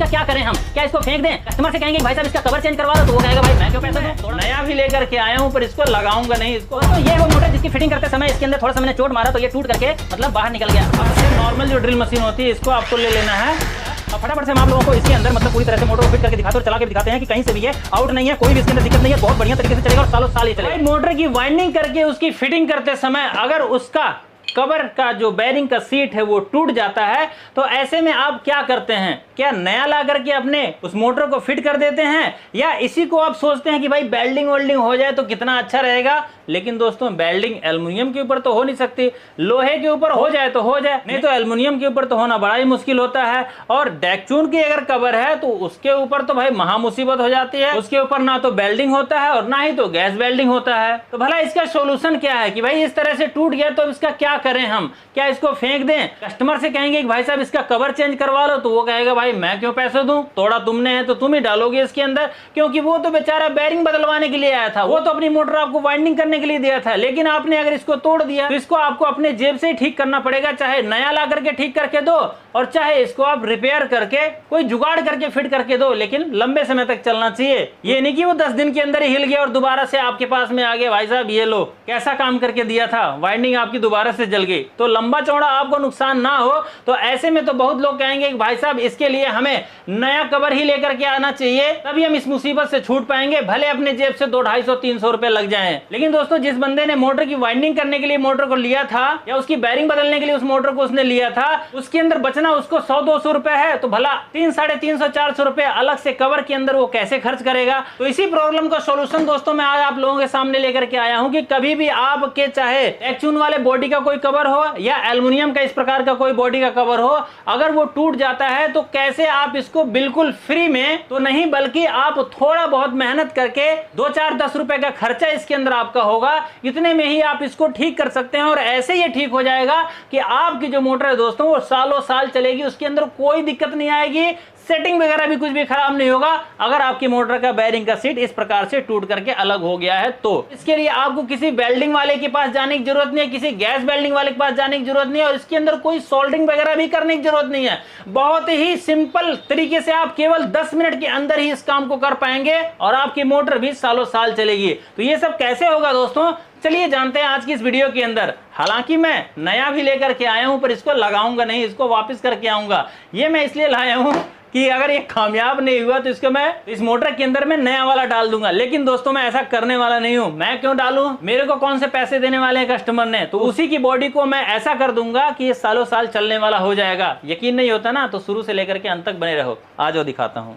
इसका क्या करें हम? क्या इसको फेंक दें? कस्टमर से कहेंगे भाई साहब इसका कवर चेंज करवा दो, तो वो कहेगा भाई मैं क्यों पैसे दूं? नया भी लेकर के आया हूँ पर इसको लगाऊंगा नहीं इसको। तो ये वो मोटर जिसकी फिटिंग करते समय इसके अंदर थोड़ा सा मैंने चोट मारा तो ये टूट करके मतलब बाहर निकल गया। अब नॉर्मल जो ड्रिल मशीन होती है इसको आपको ले लेना है। अब फटाफट से हम आप लोगों को इसके अंदर मतलब पूरी तरह से मोटर को फिट करके दिखाते और चला के दिखाते हैं कि कहीं से भी ये आउट नहीं है, कोई भी इसके अंदर दिक्कत नहीं है, बहुत बढ़िया तरीके से चलेगा और सालों साल ही चलेगा। मोटर की वाइंडिंग करके उसकी फिटिंग करते समय अगर उसका कवर का जो बेरिंग का सीट है वो टूट जाता है तो ऐसे में आप क्या करते हैं? क्या नया ला करके अपने उस मोटर को फिट कर देते हैं या इसी को आप सोचते हैं कि भाई बेल्डिंग वेल्डिंग हो जाए तो कितना अच्छा रहेगा? लेकिन दोस्तों बेल्डिंग एल्युमिनियम के ऊपर तो हो नहीं सकती, लोहे के ऊपर हो जाए तो हो जाए, नहीं तो एल्युमिनियम के ऊपर तो होना बड़ा ही मुश्किल होता है। और डेक्चून की अगर कवर है तो उसके ऊपर तो भाई महा मुसीबत हो जाती है, उसके ऊपर ना तो बेल्डिंग होता है और ना ही तो गैस बेल्डिंग होता है। तो भला इसका सोल्यूशन क्या है कि भाई इस तरह से टूट गया तो इसका क्या करें हम? क्या इसको फेंक दें? कस्टमर से कहेंगे कि भाई साहब इसका कवर चेंज करवा लो, तो वो कहेगा भाई मैं क्यों पैसे दूं, तोड़ा तुमने है तो तुम ही डालोगे इसके अंदर, क्योंकि वो तो बेचारा बेरिंग बदलवाने के लिए आया था, वो तो अपनी मोटर आपको वाइंडिंग करने के लिए दिया था। लेकिन आपने अगर इसको तोड़ दिया तो इसको आपको अपने जेब से ही ठीक करना पड़ेगा, चाहे नया ला करके ठीक करके दो और चाहे इसको आप रिपेयर करके कोई जुगाड़ करके फिट करके दो, लेकिन लंबे समय तक चलना चाहिए। ये नहीं कि वो 10 दिन के अंदर ही हिल गया और दोबारा से आपके पास में आ गया भाई साहब ये लो कैसा काम करके दिया था, वाइंडिंग आपकी दोबारा से जल गई, तो लंबा चौड़ा आपको नुकसान ना हो। तो ऐसे में तो बहुत लोग कहेंगे कि भाई साहब इसके लिए हमें नया कवर ही लेकर के आना चाहिए, तभी हम इस मुसीबत से छूट पाएंगे, भले अपने जेब से 200-250-300 रुपए लग जाएं। लेकिन दोस्तों जिस बंदे ने मोटर की वाइंडिंग करने के लिए मोटर को लिया था या उसकी बैरिंग बदलने के लिए उस मोटर को उसने लिया था, उसके अंदर बचना उसको 100-200 रुपए है, तो भला 300-350-400 रुपए अलग से कवर के अंदर वो कैसे खर्च करेगा? तो इसी प्रॉब्लम का सोल्यूशन दोस्तों मैं आज आप लोगों के सामने लेकर के आया हूं कि कभी भी आपके चाहे एक्चून वाले बॉडी का कोई कवर हो या एल्युमिनियम का इस प्रकार का कोई बॉडी का कवर हो, अगर वो टूट जाता है तो कैसे आप इसको बिल्कुल फ्री में तो नहीं बल्कि आप थोड़ा बहुत मेहनत करके 2-4-10 रुपए का खर्चा इसके अंदर आपका होगा, इतने में ही आप इसको ठीक कर सकते हैं और ऐसे ये ठीक हो जाएगा कि आपकी जो मोटर है दोस्तों वो सालों साल चलेगी, उसके अंदर कोई दिक्कत नहीं आएगी, सेटिंग वगैरह भी कुछ भी खराब नहीं होगा। अगर आपकी मोटर का बेरिंग का सीट इस प्रकार से टूट करके अलग हो गया है तो इसके लिए आपको किसी वेल्डिंग वाले के पास जाने की जरूरत नहीं है, किसी गैस वेल्डिंग वाले के पास जाने की जरूरत नहीं है और इसके अंदर कोई सोल्डरिंग वगैरह भी करने की जरूरत नहीं है। बहुत ही सिंपल तरीके से आप केवल 10 मिनट के अंदर ही इस काम को कर पाएंगे और आपकी मोटर भी सालों साल चलेगी। तो ये सब कैसे होगा दोस्तों, चलिए जानते हैं आज की इस वीडियो के अंदर। हालांकि मैं नया भी लेकर के आया हूं पर इसको लगाऊंगा नहीं, इसको वापस करके आऊंगा। ये मैं इसलिए लाया हूं कि अगर ये कामयाब नहीं हुआ तो इसको मैं इस मोटर के अंदर मैं नया वाला डाल दूंगा। लेकिन दोस्तों मैं ऐसा करने वाला नहीं हूं। मैं क्यों डालूं? मेरे को कौन से पैसे देने वाले हैं कस्टमर ने, तो उसी की बॉडी को मैं ऐसा कर दूंगा कि ये सालों साल चलने वाला हो जाएगा। यकीन नहीं होता ना तो शुरू से लेकर के अंत तक बने रहो। आ जाओ दिखाता हूं।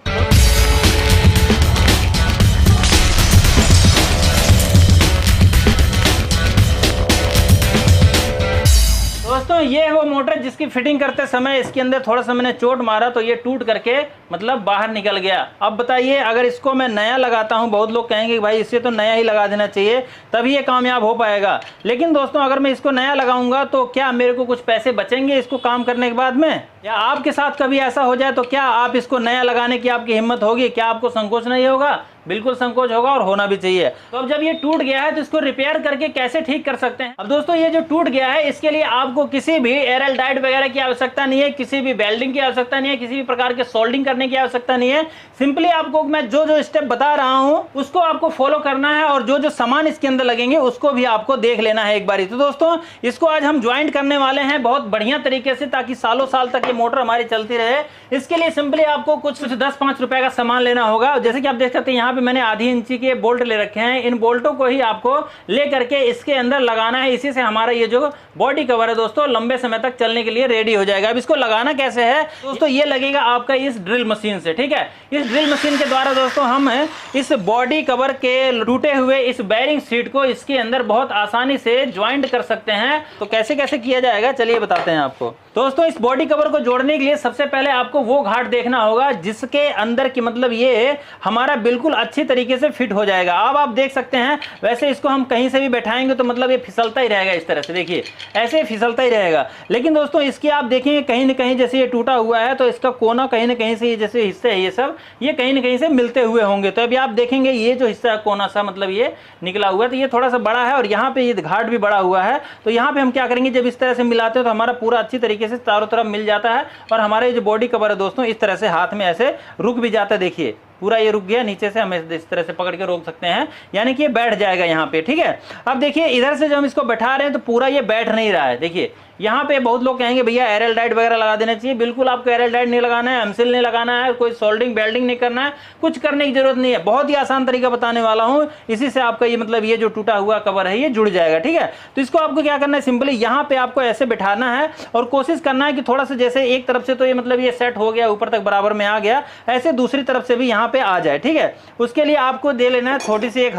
दोस्तों ये वो मोटर जिसकी फिटिंग करते समय इसके अंदर थोड़ा सा मैंने चोट मारा तो ये टूट करके मतलब बाहर निकल गया। अब बताइए अगर इसको मैं नया लगाता हूं, बहुत लोग कहेंगे कि भाई इससे तो नया ही लगा देना चाहिए तभी ये कामयाब हो पाएगा। लेकिन दोस्तों अगर मैं इसको नया लगाऊंगा तो क्या मेरे को कुछ पैसे बचेंगे इसको काम करने के बाद में? या आपके साथ कभी ऐसा हो जाए तो क्या आप इसको नया लगाने की आपकी हिम्मत होगी? क्या आपको संकोच नहीं होगा? बिल्कुल संकोच होगा और होना भी चाहिए। तो अब जब ये टूट गया है तो इसको रिपेयर करके कैसे ठीक कर सकते हैं? अब दोस्तों ये जो टूट गया है इसके लिए आपको किसी भी एरल डाइट वगैरह की आवश्यकता नहीं है, किसी भी वेल्डिंग की आवश्यकता नहीं है, किसी भी प्रकार के सोल्डिंग करने की आवश्यकता नहीं है। सिंपली आपको मैं जो जो स्टेप बता रहा हूं उसको आपको फॉलो करना है और जो जो सामान इसके अंदर लगेंगे उसको भी आपको देख लेना है एक बारी। तो दोस्तों इसको आज हम ज्वाइंट करने वाले हैं बहुत बढ़िया तरीके से ताकि सालों साल तक ये मोटर हमारी चलती रहे। इसके लिए सिंपली आपको कुछ 10-5 रुपए का सामान लेना होगा। जैसे कि आप देख सकते हैं यहाँ पे मैंने आधी इंची के बोल्ट ले रखे हैं। इन बोल्टों को ही आपको ले करके इसके अंदर लगाना है। इसी से हमारा ये जो बॉडी कवर है दोस्तों लंबे समय तक चलने के लिए रेडी हो जाएगा। अब इसको लगाना कैसे है दोस्तों, ये लगेगा आपका इस ड्रिल मशीन से, ठीक है। इस ड्रिल मशीन के द्वारा दोस्तों हम इस बॉडी कवर के टूटे हुए इस बेरिंग सीट को इसके अंदर बहुत आसानी से ज्वाइंट कर सकते हैं। तो कैसे कैसे किया जाएगा चलिए बताते हैं आपको। दोस्तों इस बॉडी कवर को जोड़ने के लिए सबसे पहले आपको वो घाट देखना होगा जिसके अंदर की मतलब ये हमारा बिल्कुल अच्छी तरीके से फिट हो जाएगा। अब आप देख सकते हैं वैसे इसको हम कहीं से भी बैठाएंगे तो मतलब ये फिसलता ही रहेगा इस तरह से, देखिए ऐसे फिसलता ही रहेगा। लेकिन दोस्तों इसकी आप देखेंगे कहीं ना कहीं जैसे ये टूटा हुआ है तो इसका कोना कहीं ना कहीं से ये जैसे हिस्से है ये सब ये कहीं ना कहीं से मिलते हुए होंगे। तो अभी आप देखेंगे ये जो हिस्सा है कोना सा मतलब ये निकला हुआ है तो ये थोड़ा सा बड़ा है और यहाँ पे ये घाट भी बड़ा हुआ है। तो यहाँ पे हम क्या करेंगे जब इस तरह से मिलाते हैं तो हमारा पूरा अच्छी तरीके तरीके से चारों तरफ मिल जाता है और हमारे जो बॉडी कवर है दोस्तों इस तरह से हाथ में ऐसे रुक भी जाता है। देखिए पूरा ये रुक गया, नीचे से हम इस तरह से पकड़ के रोक सकते हैं, यानी कि ये बैठ जाएगा यहाँ पे। ठीक है, अब देखिए इधर से जब हम इसको बैठा रहे हैं तो पूरा ये बैठ नहीं रहा है। देखिए यहाँ पे बहुत लोग कहेंगे भैया एरल डाइट वगैरह लगा देना चाहिए। बिल्कुल आपको एरल डाइट नहीं लगाना है, एमसिल नहीं लगाना है, कोई सोल्डिंग बेल्डिंग नहीं करना है, कुछ करने की जरूरत नहीं है। बहुत ही आसान तरीका बताने वाला हूँ, इसी से आपका ये मतलब ये जो टूटा हुआ कवर है ये जुड़ जाएगा। ठीक है, तो इसको आपको क्या करना है, सिंपली यहाँ पे आपको ऐसे बैठाना है और कोशिश करना है कि थोड़ा सा जैसे एक तरफ से तो ये मतलब ये सेट हो गया, ऊपर तक बराबर में आ गया, ऐसे दूसरी तरफ से भी यहाँ पे आ जाए। ठीक है, उसके लिए आपको दे लेना है थोड़ी सी एक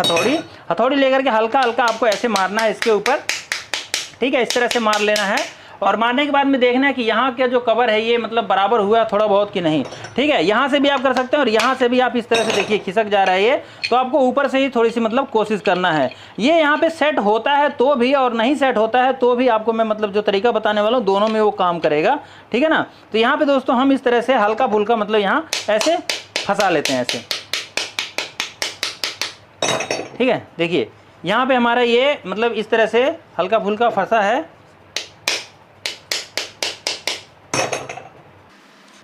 हथौड़ी लेकर के हल्का हल्का आपको ऐसे मारना है इसके ऊपर। ठीक है, इस तरह से मार लेना है और मारने के बाद में देखना है कि यहाँ का जो कवर है ये मतलब बराबर हुआ थोड़ा बहुत कि नहीं। ठीक है, यहाँ से भी आप कर सकते हैं और यहाँ से भी आप इस तरह से देखिए खिसक जा रहा है ये, तो आपको ऊपर से ही थोड़ी सी मतलब कोशिश करना है। ये यहाँ पे सेट होता है तो भी और नहीं सेट होता है तो भी आपको मैं मतलब जो तरीका बताने वाला हूँ दोनों में वो काम करेगा। ठीक है ना, तो यहाँ पे दोस्तों हम इस तरह से हल्का फुल्का मतलब यहाँ ऐसे फंसा लेते हैं ऐसे। ठीक है, देखिए यहाँ पे हमारा ये मतलब इस तरह से हल्का फुल्का फंसा है।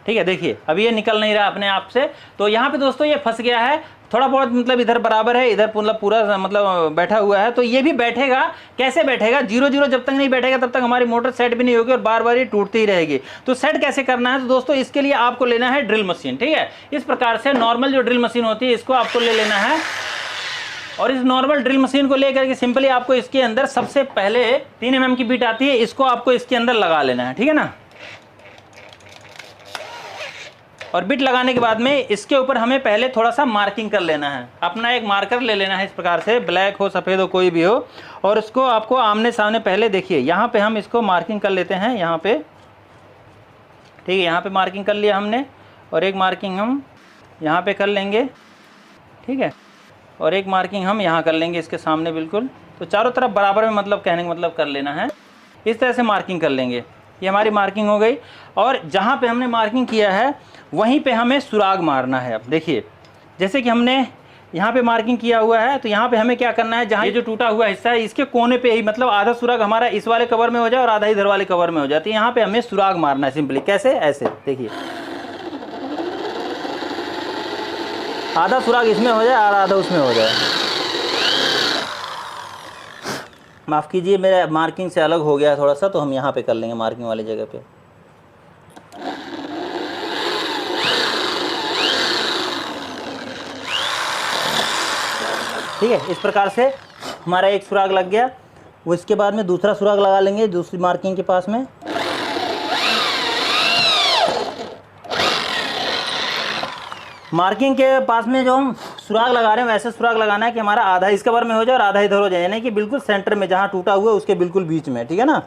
ठीक है, देखिए अब ये निकल नहीं रहा अपने आप से, तो यहाँ पे दोस्तों ये फंस गया है। थोड़ा बहुत मतलब इधर बराबर है, इधर मतलब पूरा मतलब बैठा हुआ है, तो ये भी बैठेगा। कैसे बैठेगा, 0-0 जब तक नहीं बैठेगा तब तक हमारी मोटर सेट भी नहीं होगी और बार बार ये टूटती ही रहेगी। तो सेट कैसे करना है, तो दोस्तों इसके लिए आपको लेना है ड्रिल मशीन। ठीक है, इस प्रकार से नॉर्मल जो ड्रिल मशीन होती है इसको आपको ले लेना है और इस नॉर्मल ड्रिल मशीन को लेकर के सिंपली आपको इसके अंदर सबसे पहले 3 mm की बिट आती है, इसको आपको इसके अंदर लगा लेना है। ठीक है ना, और बिट लगाने के बाद में इसके ऊपर हमें पहले थोड़ा सा मार्किंग कर लेना है। अपना एक मार्कर ले लेना है इस प्रकार से, ब्लैक हो सफ़ेद हो कोई भी हो, और इसको आपको आमने सामने पहले देखिए यहाँ पे हम इसको मार्किंग कर लेते हैं यहाँ पे। ठीक है, यहाँ पे मार्किंग कर लिया हमने और एक मार्किंग हम यहाँ पे कर लेंगे। ठीक है, और एक मार्किंग हम यहाँ कर लेंगे इसके सामने बिल्कुल। तो चारों तरफ बराबर में मतलब कहने का मतलब कर लेना है, इस तरह से मार्किंग कर लेंगे। ये हमारी मार्किंग हो गई और जहाँ पे हमने मार्किंग किया है वहीं पे हमें सुराग मारना है। अब देखिए जैसे कि हमने यहाँ पे मार्किंग किया हुआ है, तो यहाँ पे हमें क्या करना है, जहाँ ये जो टूटा हुआ हिस्सा है इसके कोने पे ही मतलब आधा सुराग हमारा इस वाले कवर में हो जाए और आधा इधर वाले कवर में हो जाती है। यहाँ पे हमें सुराग मारना है सिंपली। कैसे, ऐसे देखिए, आधा सुराग इसमें हो जाए और आधा उसमें हो जाए। माफ़ कीजिए मेरा मार्किंग से अलग हो गया थोड़ा सा, तो हम यहाँ पे कर लेंगे मार्किंग वाली जगह पे। ठीक है, इस प्रकार से हमारा एक सुराग लग गया। वो इसके बाद में दूसरा सुराग लगा लेंगे दूसरी मार्किंग के पास में। मार्किंग के पास में जो हम सुराग लगा रहे हैं वैसे सुराग लगाना है कि हमारा आधा इस कवर में हो जाए और आधा इधर हो जाए, यानी कि बिल्कुल सेंटर में जहाँ टूटा हुआ है उसके बिल्कुल बीच में। ठीक है ना,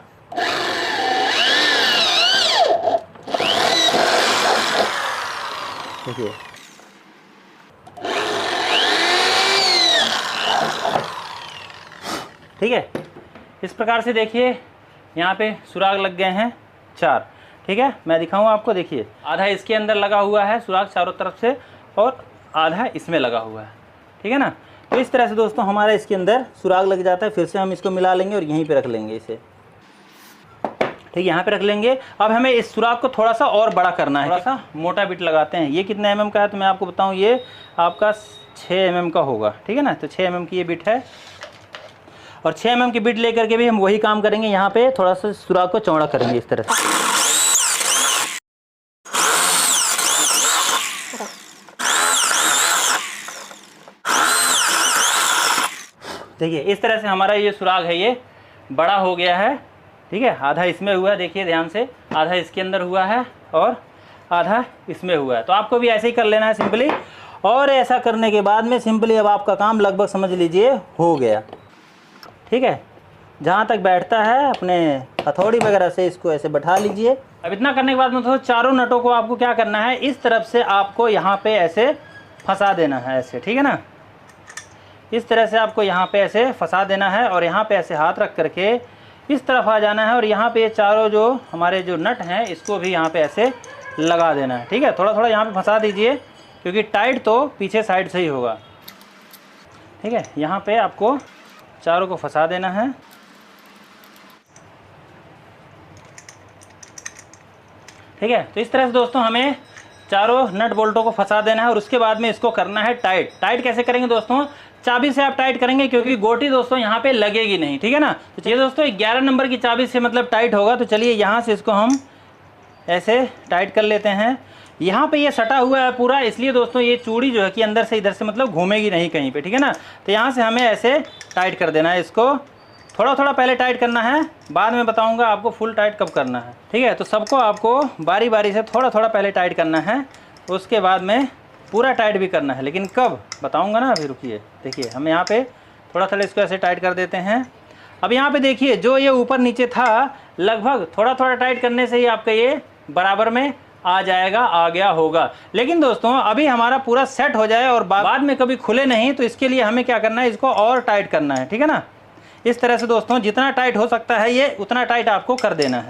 देखिए ठीक है, इस प्रकार से देखिए यहाँ पे सुराग लग गए हैं 4। ठीक है, मैं दिखाऊँ आपको। देखिए आधा इसके अंदर लगा हुआ है सुराग चारों तरफ से और आधा इसमें लगा हुआ है। ठीक है ना, तो इस तरह से दोस्तों हमारा इसके अंदर सुराग लग जाता है। फिर से हम इसको मिला लेंगे और यहीं पे रख लेंगे इसे। ठीक, यहाँ पे रख लेंगे। अब हमें इस सुराग को थोड़ा सा और बड़ा करना है, थोड़ा सा मोटा बिट लगाते हैं। ये कितने mm का है तो मैं आपको बताऊँ, ये आपका 6 mm का होगा। ठीक है ना, तो 6 mm की ये बिट है और 6 mm की बिट लेकर के भी हम वही काम करेंगे। यहाँ पे थोड़ा सा सुराग को चौड़ा करेंगे इस तरह से। देखिए इस तरह से हमारा ये सुराग है ये बड़ा हो गया है। ठीक है, आधा इसमें हुआ है, देखिए ध्यान से, आधा इसके अंदर हुआ है और आधा इसमें हुआ है। तो आपको भी ऐसे ही कर लेना है सिंपली। और ऐसा करने के बाद में सिंपली अब आपका काम लगभग समझ लीजिए हो गया। ठीक है, जहाँ तक बैठता है अपने हथौड़ी वगैरह से इसको ऐसे बैठा लीजिए। अब इतना करने के बाद में तो चारों नटों को आपको क्या करना है, इस तरफ से आपको यहाँ पे ऐसे फंसा देना है ऐसे। ठीक है ना, इस तरह से आपको यहाँ पे ऐसे फंसा देना है और यहाँ पे ऐसे हाथ रख करके इस तरफ आ जाना है और यहाँ पे चारों जो हमारे जो नट हैं इसको भी यहाँ पे ऐसे लगा देना है। ठीक है, थोड़ा थोड़ा यहाँ पे फंसा दीजिए क्योंकि टाइट तो पीछे साइड से ही होगा। ठीक है, यहाँ पे आपको चारों को फंसा देना है। ठीक है। तो इस तरह से दोस्तों हमें चारों नट बोल्टों को फंसा देना है और उसके बाद में इसको करना है टाइट। टाइट कैसे करेंगे दोस्तों, चाबी से आप टाइट करेंगे क्योंकि गोटी दोस्तों यहाँ पे लगेगी नहीं, ठीक है ना। तो चलिए दोस्तों 11 नंबर की चाबी से मतलब टाइट होगा। तो चलिए यहाँ से इसको हम ऐसे टाइट कर लेते हैं। यहाँ पे ये सटा हुआ है पूरा, इसलिए दोस्तों ये चूड़ी जो है कि अंदर से इधर से मतलब घूमेगी नहीं कहीं पे, ठीक है ना। तो यहाँ से हमें ऐसे टाइट कर देना है इसको। थोड़ा थोड़ा पहले टाइट करना है, बाद में बताऊंगा आपको फुल टाइट कब करना है, ठीक है। तो सबको आपको बारी बारी से थोड़ा थोड़ा पहले टाइट करना है, उसके बाद में पूरा टाइट भी करना है, लेकिन कब बताऊंगा ना। अभी रुकिए, देखिए हम यहाँ पे थोड़ा थोड़ा इसको ऐसे टाइट कर देते हैं। अब यहाँ पे देखिए जो ये ऊपर नीचे था, लगभग थोड़ा थोड़ा टाइट करने से ही आपका ये बराबर में आ जाएगा, आ गया होगा। लेकिन दोस्तों अभी हमारा पूरा सेट हो जाए और बाद में कभी खुले नहीं, तो इसके लिए हमें क्या करना है, इसको और टाइट करना है, ठीक है ना। इस तरह से दोस्तों जितना टाइट हो सकता है ये उतना टाइट आपको कर देना है।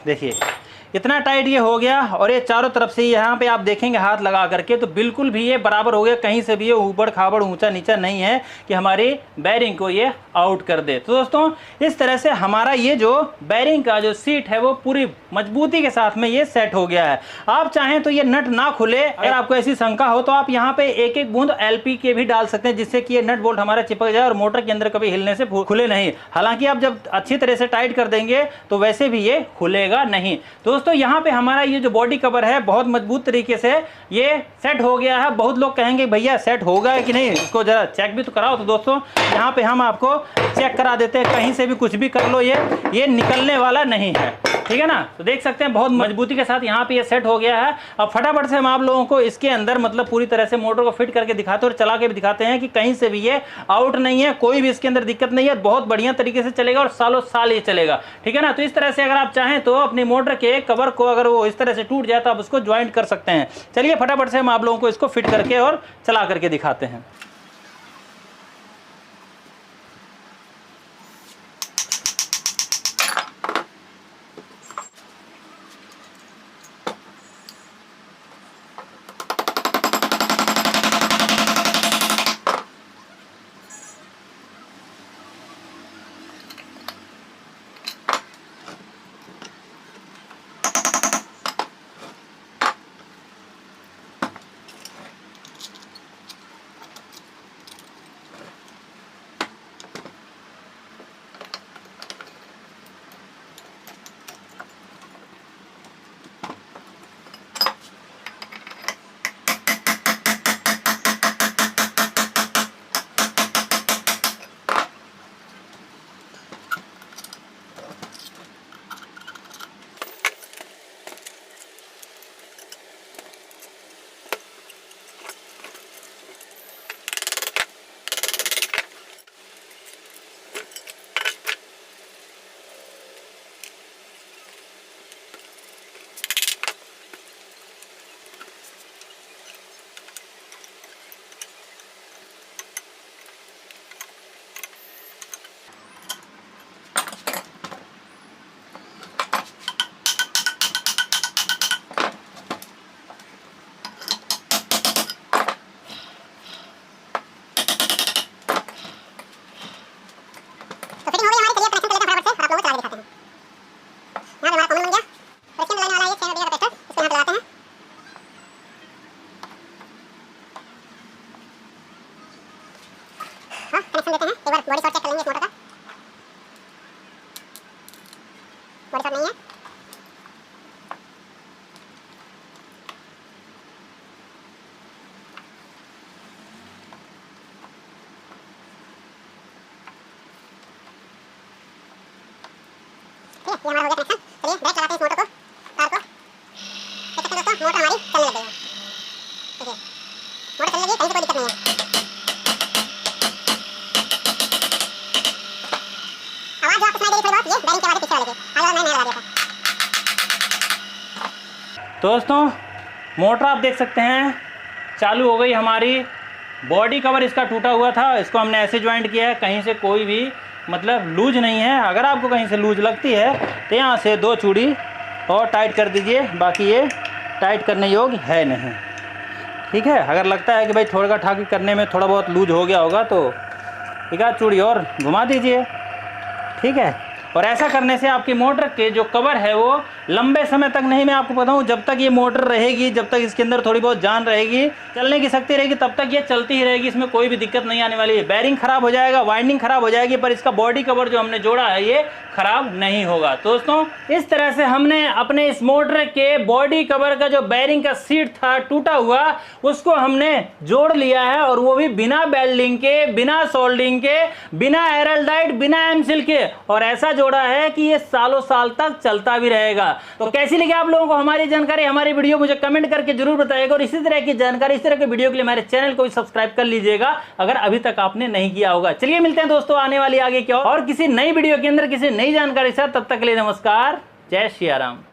देखिए इतना टाइट ये हो गया और ये चारों तरफ से यहाँ पे आप देखेंगे हाथ लगा करके तो बिल्कुल भी ये बराबर हो गया, कहीं से भी ये ऊबड़ खाबड़ ऊंचा नीचा नहीं है कि हमारी बैरिंग को ये आउट कर दे। तो दोस्तों इस तरह से हमारा ये जो बैरिंग का जो सीट है वो पूरी मजबूती के साथ में ये सेट हो गया है। आप चाहें तो ये नट ना खुले, अगर आपको ऐसी शंका हो तो आप यहाँ पे एक एक बूंद LP के भी डाल सकते हैं, जिससे कि ये नट बोल्ट हमारा चिपक जाए और मोटर के अंदर कभी हिलने से खुले नहीं। हालांकि आप जब अच्छी तरह से टाइट कर देंगे तो वैसे भी ये खुलेगा नहीं। दोस्तों यहाँ पे हमारा ये जो बॉडी कवर है बहुत मजबूत तरीके से ये सेट हो गया है। बहुत लोग कहेंगे भैया सेट होगा कि नहीं, इसको जरा चेक भी तो कराओ। तो दोस्तों यहाँ पे हम आपको चेक करा देते हैं, कहीं से भी कुछ भी कर लो ये निकलने वाला नहीं है, ठीक है ना। तो देख सकते हैं बहुत मजबूती के साथ यहाँ पे ये सेट हो गया है। अब फटाफट से हम आप लोगों को इसके अंदर मतलब पूरी तरह से मोटर को फिट करके दिखाते हैं और चला के भी दिखाते हैं कि कहीं से भी ये आउट नहीं है, कोई भी इसके अंदर दिक्कत नहीं है, बहुत बढ़िया तरीके से चलेगा और सालों साल ये चलेगा, ठीक है ना। तो इस तरह से अगर आप चाहें तो अपनी मोटर के कवर को अगर वो इस तरह से टूट जाए तो आप उसको ज्वाइंट कर सकते हैं। चलिए फटाफट से हम आप लोगों को इसको फिट करके और चला करके दिखाते हैं। ये हमारा हो गया कनेक्शन। चलिए डायरेक्ट लगाते हैं इस मोटर को, तार को। देख सकते हैं दोस्तों मोटर हमारी चलने लग गई है। देखिए मोटर चलने लगी, कहीं से कोई दिक्कत नहीं है। आवाज जो आपको सुनाई दे रही थोड़ी बहुत, ये बैरिंग के आवाज पीछे वाले की। आगे वाला मैंने लगा दिया था। दोस्तों मोटर आप देख सकते हैं चालू हो गई हमारी। बॉडी कवर इसका टूटा हुआ था, इसको हमने ऐसे ज्वाइंट किया है, कहीं से कोई भी मतलब लूज नहीं है। अगर आपको कहीं से लूज लगती है तो यहाँ से 2 चूड़ी और टाइट कर दीजिए, बाकी ये टाइट करने योग्य है नहीं। ठीक है। अगर लगता है कि भाई थोड़ा ठाकी करने में थोड़ा बहुत लूज हो गया होगा तो एक आध चूड़ी और घुमा दीजिए, ठीक है। और ऐसा करने से आपकी मोटर के जो कवर है वो लंबे समय तक नहीं, मैं आपको बताऊं, जब तक ये मोटर रहेगी, जब तक इसके अंदर थोड़ी बहुत जान रहेगी, चलने की शक्ति रहेगी, तब तक ये चलती ही रहेगी, इसमें कोई भी दिक्कत नहीं आने वाली है। बैरिंग खराब हो जाएगा, वाइंडिंग खराब हो जाएगी, पर इसका बॉडी कवर जो हमने जोड़ा है ये खराब नहीं होगा। तो दोस्तों इस तरह से हमने अपने इस मोटर के बॉडी कवर का जो बैरिंग का सीट था टूटा हुआ, उसको हमने जोड़ लिया है, और वो भी बिना वेल्डिंग के, बिना सोल्डिंग के, बिना एरलडाइट, बिना एमसिल के, और ऐसा जोड़ा है कि ये सालों साल तक चलता भी रहेगा। तो कैसी लगी आप लोगों को हमारी जानकारी, हमारी वीडियो, मुझे कमेंट करके जरूर बताइएगा। और इसी तरह की जानकारी, इस तरह के वीडियो के लिए हमारे चैनल को भी सब्सक्राइब कर लीजिएगा अगर अभी तक आपने नहीं किया होगा। चलिए मिलते हैं दोस्तों आने वाली आगे की और किसी नई वीडियो के अंदर किसी नई जानकारी के साथ। तब तक के लिए नमस्कार, जय श्री राम।